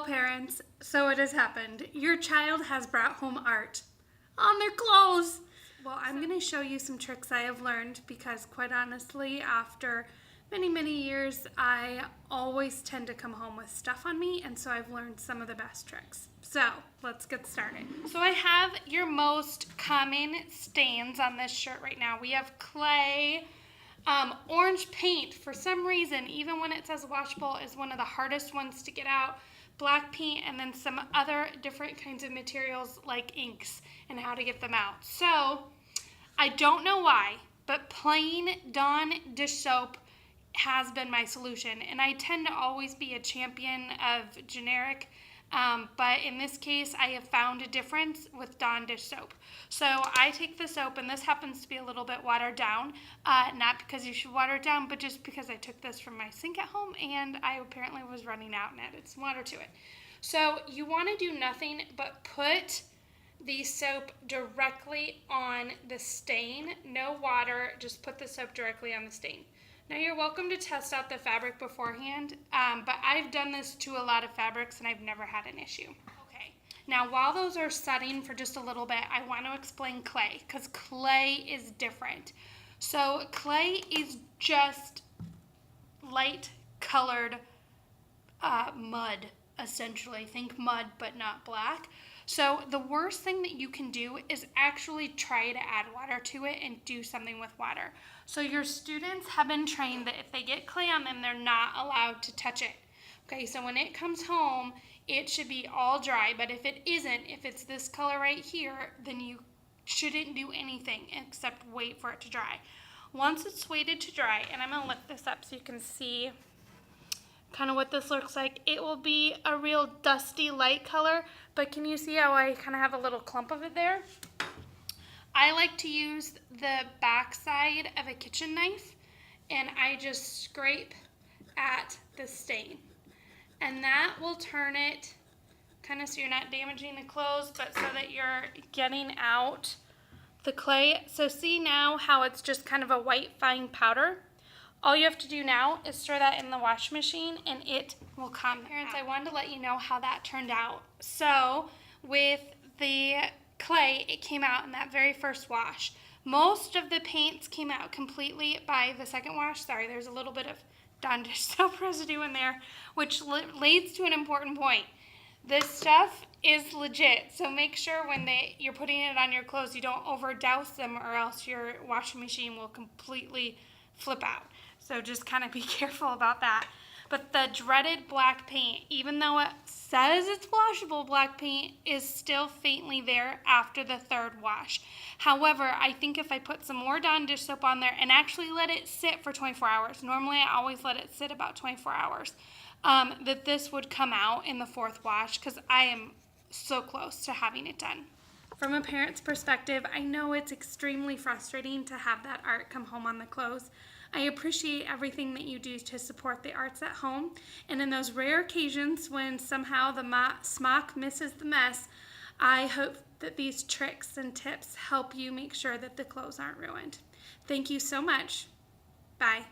parents, so it has happened. Your child has brought home art on their clothes. Well, I'm going to show you some tricks I have learned because quite honestly, after many years, I always tend to come home with stuff on me, and so I've learned some of the best tricks. So let's get started. So I have your most common stains on this shirt right now. We have clay, orange paint. For some reason, even when it says washable, is one of the hardest ones to get out. Black paint, and then some other different kinds of materials like inks and how to get them out. So I don't know why, but plain Dawn dish soap has been my solution, and I tend to always be a champion of generic, but in this case I have found a difference with Dawn dish soap. So I take the soap, and this happens to be a little bit watered down, not because you should water it down, but just because I took this from my sink at home and I apparently was running out and added some water to it. So you want to do nothing but put the soap directly on the stain. No water, just put the soap directly on the stain. Now you're welcome to test out the fabric beforehand, but I've done this to a lot of fabrics and I've never had an issue. Okay, now while those are setting for just a little bit, I want to explain clay, because clay is different. So clay is just light colored mud, essentially. Think mud, but not black. So the worst thing that you can do is actually try to add water to it and do something with water. So your students have been trained that if they get clay on them, they're not allowed to touch it. Okay, so when it comes home, it should be all dry, but if it isn't, if it's this color right here, then you shouldn't do anything except wait for it to dry. Once it's waited to dry, and I'm going to lift this up so you can see kind of what this looks like. It will be a real dusty light color, but can you see how I kind of have a little clump of it there? I like to use the back side of a kitchen knife, and I just scrape at the stain, and that will turn it kind of so you're not damaging the clothes, but so that you're getting out the clay. So see now how it's just kind of a white fine powder? All you have to do now is stir that in the washing machine and it will come. Parents, I wanted to let you know how that turned out. So with the clay, it came out in that very first wash. Most of the paints came out completely by the second wash. Sorry, there's a little bit of Dawn dish soap residue in there, which leads to an important point. This stuff is legit, so make sure when you're putting it on your clothes, you don't over douse them, or else your washing machine will completely flip out. So just kind of be careful about that. But the dreaded black paint, even though it says it's washable black paint, is still faintly there after the third wash. However, I think if I put some more Dawn dish soap on there and actually let it sit for 24 hours, normally I always let it sit about 24 hours, that this would come out in the fourth wash, because I am so close to having it done. From a parent's perspective, I know it's extremely frustrating to have that art come home on the clothes. I appreciate everything that you do to support the arts at home, and in those rare occasions when somehow the smock misses the mess, I hope that these tricks and tips help you make sure that the clothes aren't ruined. Thank you so much. Bye.